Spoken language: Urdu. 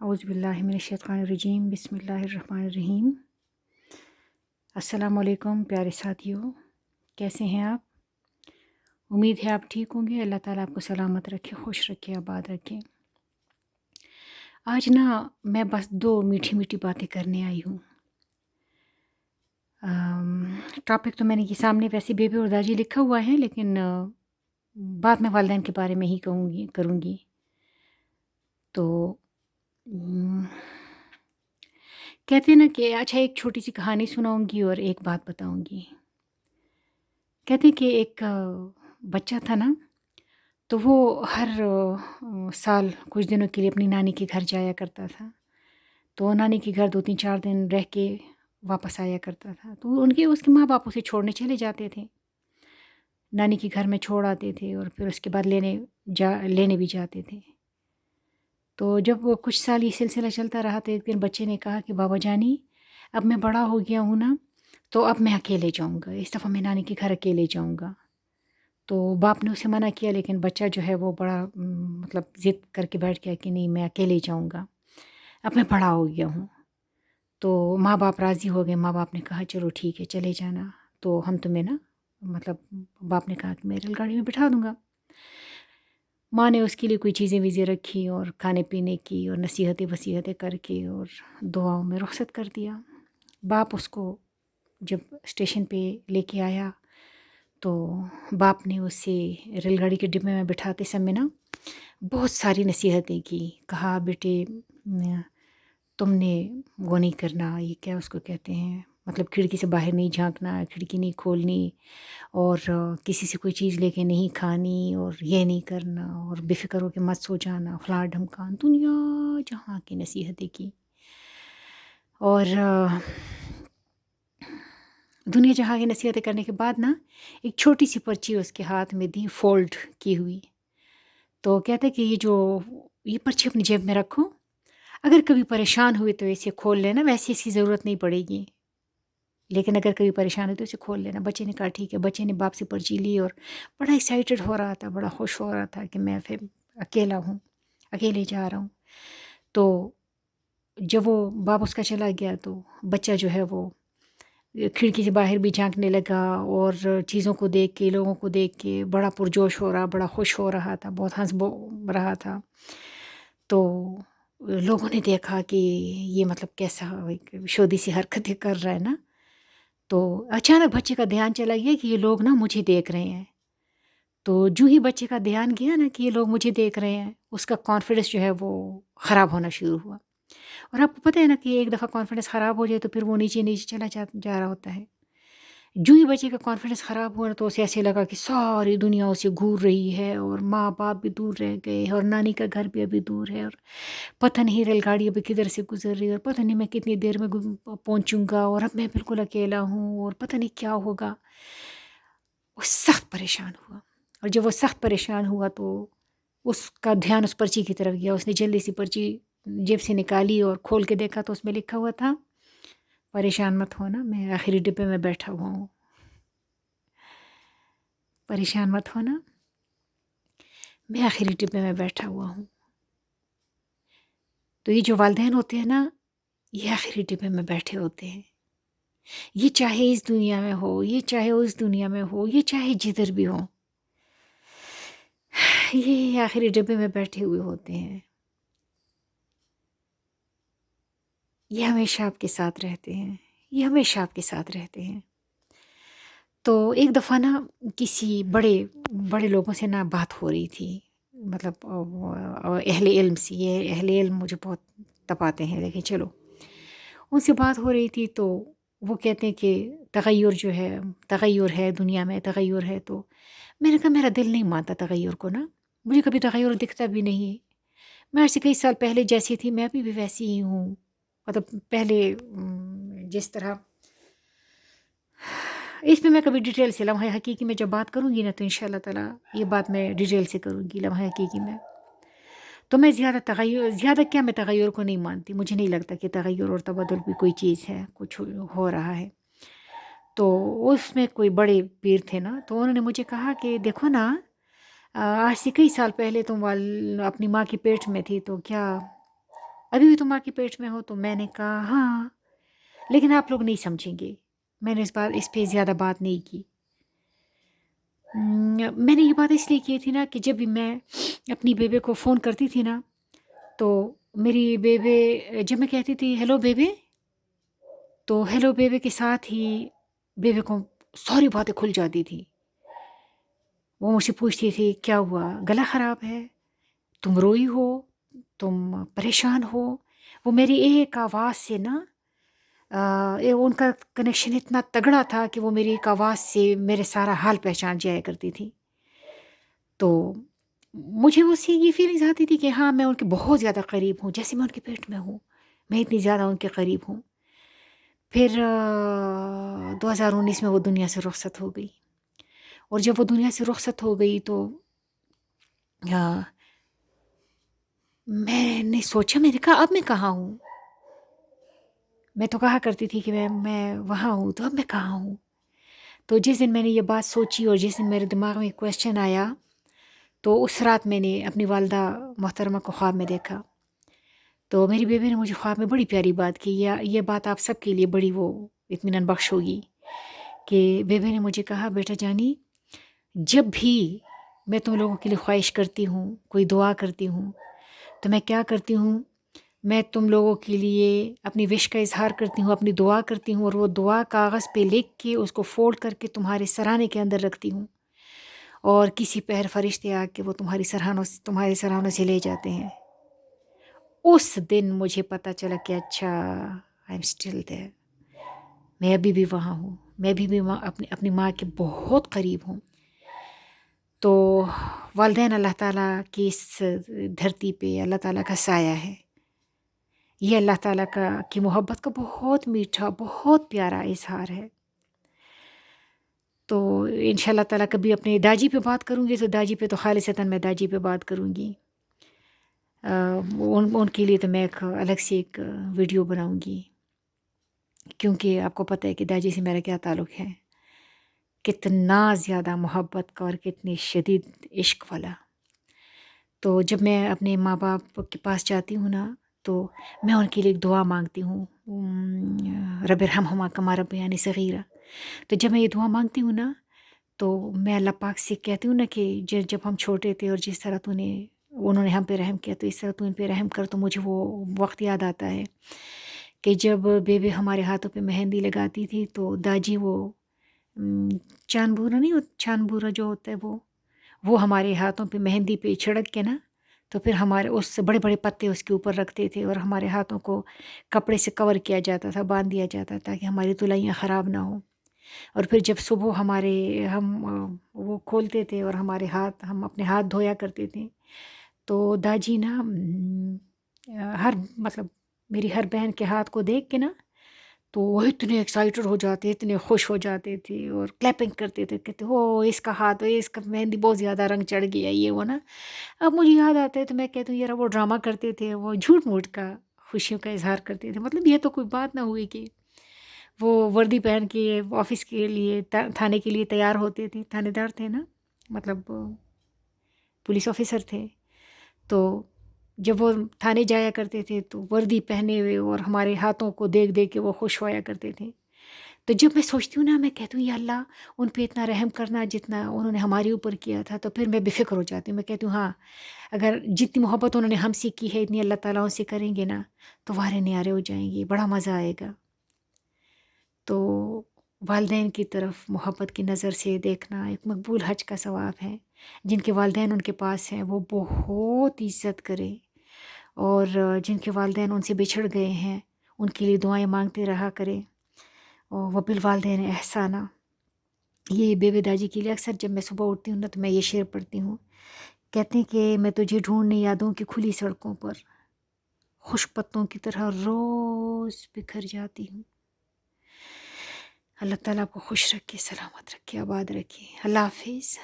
اعوذ باللہ من الشیطان الرجیم بسم اللہ الرحمن الرحیم۔ السلام علیکم پیارے ساتھیوں، کیسے ہیں آپ؟ امید ہے آپ ٹھیک ہوں گے۔ اللہ تعالیٰ آپ کو سلامت رکھے، خوش رکھے، آباد رکھے۔ آج میں بس دو میٹھی میٹھی باتیں کرنے آئی ہوں۔ ٹاپک تو میں نے یہ سامنے ویسے بیبی اور داجی لکھا ہوا ہے، لیکن بعد میں والدین کے بارے میں ہی کروں گی۔ تو کہتے ہیں نا کہ اچھا ایک چھوٹی سی کہانی سناؤں گی اور ایک بات بتاؤں گی۔ کہتے ہیں کہ ایک بچہ تھا نا، تو وہ ہر سال کچھ دنوں کے لیے اپنی نانی کے گھر جایا کرتا تھا۔ تو نانی کے گھر 2-3-4 دن رہ کے واپس آیا کرتا تھا۔ تو اس کے ماں باپ اسے چھوڑنے چلے جاتے تھے، نانی کے گھر میں چھوڑ آتے تھے اور پھر اس کے بعد لینے بھی جاتے تھے۔ تو جب وہ کچھ سال یہ سلسلہ چلتا رہا تو ایک دن بچے نے کہا کہ بابا جانی اب میں بڑا ہو گیا ہوں نا، تو اب میں اکیلے جاؤں گا، اس دفعہ میں نانی کے گھر اکیلے جاؤں گا۔ تو باپ نے اسے منع کیا، لیکن بچہ جو ہے وہ بڑا ضد کر کے بیٹھ گیا کہ نہیں میں اکیلے جاؤں گا، اب میں بڑا ہو گیا ہوں۔ تو ماں باپ راضی ہو گئے، ماں باپ نے کہا چلو ٹھیک ہے چلے جانا، تو ہم تمہیں باپ نے کہا کہ میں ریل گاڑی میں بٹھا دوں گا۔ ماں نے اس کے لیے کوئی چیزیں ویزیں رکھی اور کھانے پینے کی اور نصیحتیں کر کے اور دعاؤں میں رخصت کر دیا۔ باپ اس کو جب اسٹیشن پہ لے کے آیا تو باپ نے اسے ریل گاڑی کے ڈبے میں بٹھاتے سمے نا بہت ساری نصیحتیں کی۔ کہا بیٹے تم نے وہ نہیں کرنا، یہ کیا اس کو کہتے ہیں، کھڑکی سے باہر نہیں جھانکنا، کھڑکی نہیں کھولنی، اور کسی سے کوئی چیز لے کے نہیں کھانی، اور یہ نہیں کرنا، اور بے فکر ہو کے مت سو جانا، فلاں ڈھمکان دنیا جہاں کی نصیحتیں کی۔ اور دنیا جہاں کی نصیحتیں کرنے کے بعد ایک چھوٹی سی پرچی اس کے ہاتھ میں دی، فولڈ کی ہوئی۔ تو کہتے کہ یہ پرچی اپنی جیب میں رکھو، اگر کبھی پریشان ہوئے تو اسے کھول لینا، ویسے اس کی ضرورت نہیں پڑے گی، لیکن اگر کبھی پریشان ہوئے تو اسے کھول لینا۔ بچے نے کہا ٹھیک ہے۔ بچے نے باپ سے پرچی لی اور بڑا ایکسائٹیڈ ہو رہا تھا، بڑا خوش ہو رہا تھا کہ میں پھر اکیلا ہوں، اکیلے جا رہا ہوں۔ تو جب وہ باپ اس کا چلا گیا تو بچہ جو ہے وہ کھڑکی سے باہر بھی جھانکنے لگا اور چیزوں کو دیکھ کے، لوگوں کو دیکھ کے بڑا پرجوش ہو رہا، بڑا خوش ہو رہا تھا، بہت ہنس رہا تھا۔ تو لوگوں نے دیکھا کہ یہ کیسا شودی سی حرکتیں کر رہا ہے نا۔ تو اچانک بچے کا دھیان چلا گیا کہ یہ لوگ مجھے دیکھ رہے ہیں۔ تو جو ہی بچے کا دھیان گیا کہ یہ لوگ مجھے دیکھ رہے ہیں، اس کا کانفیڈنس جو ہے وہ خراب ہونا شروع ہوا۔ اور آپ کو پتہ ہے نا کہ ایک دفعہ کانفیڈنس خراب ہو جائے تو پھر وہ نیچے چلا جا رہا ہوتا ہے۔ جو ہی بچے کا کانفیڈنس خراب ہوا تو اسے ایسے لگا کہ ساری دنیا اسے گھور رہی ہے، اور ماں باپ بھی دور رہ گئے، اور نانی کا گھر بھی ابھی دور ہے، اور پتہ نہیں ریل گاڑی ابھی کدھر سے گزر رہی ہے، اور پتہ نہیں میں کتنی دیر میں پہنچوں گا، اور اب میں بالکل اکیلا ہوں، اور پتہ نہیں کیا ہوگا۔ وہ سخت پریشان ہوا، اور جب وہ سخت پریشان ہوا تو اس کا دھیان اس پرچی کی طرف گیا۔ اس نے جلدی سی پرچی جیب سے نکالی اور کھول کے دیکھا تو اس میں لکھا ہوا تھا پریشان مت ہونا، میں آخری ڈبے میں بیٹھا ہوا ہوں، پریشان مت ہونا، میں آخری ڈبے میں بیٹھا ہوا ہوں۔ تو یہ جو والدین ہوتے ہیں نا، یہ آخری ڈبے میں بیٹھے ہوتے ہیں۔ یہ چاہے اس دنیا میں ہو، یہ چاہے اس دنیا میں ہو، یہ چاہے جدھر بھی ہو، یہ آخری ڈبے میں بیٹھے ہوئے ہوتے ہیں۔ یہ ہمیشہ آپ کے ساتھ رہتے ہیں، یہ ہمیشہ آپ کے ساتھ رہتے ہیں۔ تو ایک دفعہ کسی بڑے لوگوں سے بات ہو رہی تھی، اہل علم سے۔ یہ اہل علم مجھے بہت تپاتے ہیں، لیکن چلو، ان سے بات ہو رہی تھی تو وہ کہتے ہیں کہ تغیر ہے دنیا میں، تغیر ہے۔ تو میں نے کہا میرا دل نہیں مانتا تغیر کو، مجھے کبھی تغیر دکھتا بھی نہیں۔ میں ایسے کئی سال پہلے جیسی تھی میں ابھی بھی ویسی ہی ہوں، پہلے جس طرح۔ اس میں کبھی ڈیٹیل سے لمحہ حقیقی میں جب بات کروں گی تو انشاءاللہ تعالیٰ یہ بات میں ڈیٹیل سے کروں گی لمحہ حقیقی میں۔ تو میں زیادہ میں تغیر کو نہیں مانتی، مجھے نہیں لگتا کہ تغیر اور تبدل بھی کوئی چیز ہے، کچھ ہو رہا ہے۔ تو اس میں کوئی بڑے پیر تھے تو انہوں نے مجھے کہا کہ دیکھو آج سے کئی سال پہلے تم اپنی ماں کی پیٹ میں تھی تو کیا ابھی بھی تم ماں کے پیٹ میں ہو؟ تو میں نے کہا ہاں، لیکن آپ لوگ نہیں سمجھیں گے۔ میں نے اس پہ زیادہ بات نہیں کی۔ میں نے یہ بات اس لیے کی تھی نا کہ جب بھی میں اپنی بیبے کو فون کرتی تھی نا، تو میری بیبے جب میں کہتی تھی ہیلو بیبے، تو ہیلو بیبے کے ساتھ ہی بیبے کو ساری باتیں کھل جاتی تھی۔ وہ مجھ سے پوچھتی تھی کیا ہوا، گلا خراب ہے، تم روئی ہو، تم پریشان ہو؟ وہ میری ایک آواز سے نا ان کا کنیکشن اتنا تگڑا تھا کہ وہ میری ایک آواز سے میرے سارا حال پہچان جایا کرتی تھی۔ تو مجھے اس سے یہ فیلنگز آتی تھی کہ ہاں میں ان کے بہت زیادہ قریب ہوں، جیسے میں ان کے پیٹ میں ہوں، میں اتنی زیادہ ان کے قریب ہوں۔ پھر 2019 میں وہ دنیا سے رخصت ہو گئی، اور جب وہ دنیا سے رخصت ہو گئی تو میں نے سوچا، میں نے کہا اب میں کہاں ہوں؟ میں تو کہا کرتی تھی کہ میں وہاں ہوں، تو اب میں کہاں ہوں؟ تو جس دن میں نے یہ بات سوچی اور جس دن میرے دماغ میں کویشچن آیا، تو اس رات میں نے اپنی والدہ محترمہ کو خواب میں دیکھا۔ تو میری بیوی نے مجھے خواب میں بڑی پیاری بات کی، یہ بات آپ سب کے لیے بڑی وہ اطمینان بخش ہوگی، کہ بیوی نے مجھے کہا بیٹا جانی، جب بھی میں تم لوگوں کے لیے خواہش کرتی ہوں، کوئی دعا کرتی ہوں، تو میں کیا کرتی ہوں، میں تم لوگوں کے لیے اپنی وش کا اظہار کرتی ہوں، اپنی دعا کرتی ہوں، اور وہ دعا کاغذ پہ لکھ کے اس کو فولڈ کر کے تمہارے سرانے کے اندر رکھتی ہوں، اور کسی پہر فرشتے آ کے وہ تمہارے سرانوں سے لے جاتے ہیں۔ اس دن مجھے پتہ چلا کہ اچھا آئی ایم اسٹل دیئر، میں ابھی بھی وہاں ہوں، میں ابھی بھی اپنی ماں کے بہت قریب ہوں۔ تو والدین اللہ تعالیٰ کی اس دھرتی پہ اللہ تعالیٰ کا سایہ ہے، یہ اللہ تعالیٰ کی محبت کا بہت میٹھا، بہت پیارا اظہار ہے۔ تو انشاء اللہ تعالیٰ کبھی اپنے داجی پہ بات کروں گی، تو داجی پہ تو خالصتاً میں داجی پہ بات کروں گی، ان کے لیے تو میں الگ سے ایک ویڈیو بناؤں گی، کیونکہ آپ کو پتہ ہے کہ داجی سے میرا کیا تعلق ہے، کتنا زیادہ محبت کا اور کتنی شدید عشق والا۔ تو جب میں اپنے ماں باپ کے پاس جاتی ہوں نا، تو میں ان کے لیے ایک دعا مانگتی ہوں، رب ارحمہما کما ربیانی صغیرہ۔ تو جب میں یہ دعا مانگتی ہوں نا، تو میں اللہ پاک سے کہتی ہوں نا کہ جب ہم چھوٹے تھے اور جس طرح انہوں نے ہم پہ رحم کیا، تو اس طرح تو ان پہ رحم کر۔ تو مجھے وہ وقت یاد آتا ہے کہ جب بیوی ہمارے ہاتھوں پہ مہندی لگاتی تھی، تو داجی وہ چاند بورا نہیں ہوتا، چاند بورا جو ہوتا ہے وہ ہمارے ہاتھوں پہ مہندی پہ چھڑک کے نا، تو پھر ہمارے اس سے بڑے بڑے پتے اس کے اوپر رکھتے تھے، اور ہمارے ہاتھوں کو کپڑے سے کور کیا جاتا تھا، باندھ دیا جاتا تھا کہ ہماری تلائیاں خراب نہ ہوں۔ اور پھر جب صبح ہم وہ کھولتے تھے اور ہم اپنے ہاتھ دھویا کرتے تھے، تو داجی نا مطلب میری ہر بہن کے ہاتھ کو دیکھ کے نا، تو وہ اتنے ایکسائٹڈ ہو جاتے، اتنے خوش ہو جاتے تھے اور کلیپنگ کرتے تھے، کہتے ہو اس کا ہاتھ، اس کا مہندی بہت زیادہ رنگ چڑھ گیا، یہ وہ نا۔ اب مجھے یاد آتا ہے تو میں کہتی ہوں یار وہ ڈرامہ کرتے تھے، وہ جھوٹ موٹ کا خوشیوں کا اظہار کرتے تھے، مطلب یہ تو کوئی بات نہ ہوئی کہ وہ وردی پہن کے آفس کے لیے تھانے کے لیے تیار ہوتے تھے، تھانے دار تھے نا، مطلب پولیس آفیسر تھے۔ تو جب وہ تھانے جایا کرتے تھے تو وردی پہنے ہوئے اور ہمارے ہاتھوں کو دیکھ دیکھ کے وہ خوش ہویا کرتے تھے۔ تو جب میں سوچتی ہوں نا، میں کہتی ہوں یا اللہ ان پہ اتنا رحم کرنا جتنا انہوں نے ہمارے اوپر کیا تھا، تو پھر میں بے فکر ہو جاتی ہوں، میں کہتی ہوں ہاں اگر جتنی محبت انہوں نے ہم سے کی ہے اتنی اللہ تعالیٰ ان سے کریں گے نا، تو وارے نیارے ہو جائیں گے، بڑا مزہ آئے گا۔ تو والدین کی طرف محبت کی نظر سے دیکھنا ایک مقبول حج کا ثواب ہے۔ جن کے والدین ان کے پاس ہیں وہ بہت عزت کرے، اور جن کے والدین ان سے بچھڑ گئے ہیں ان کے لیے دعائیں مانگتے رہا کرے، اور وبالوالدین احسانہ۔ یہ بیوی داجی کے لیے اکثر جب میں صبح اٹھتی ہوں نا، تو میں یہ شعر پڑھتی ہوں، کہتے ہیں کہ میں تجھے ڈھونڈنے یادوں کی کھلی سڑکوں پر خشک پتوں کی طرح روز بکھر جاتی ہوں۔ اللہ تعالیٰ آپ کو خوش رکھے، سلامت رکھے، آباد رکھے۔ اللہ حافظ۔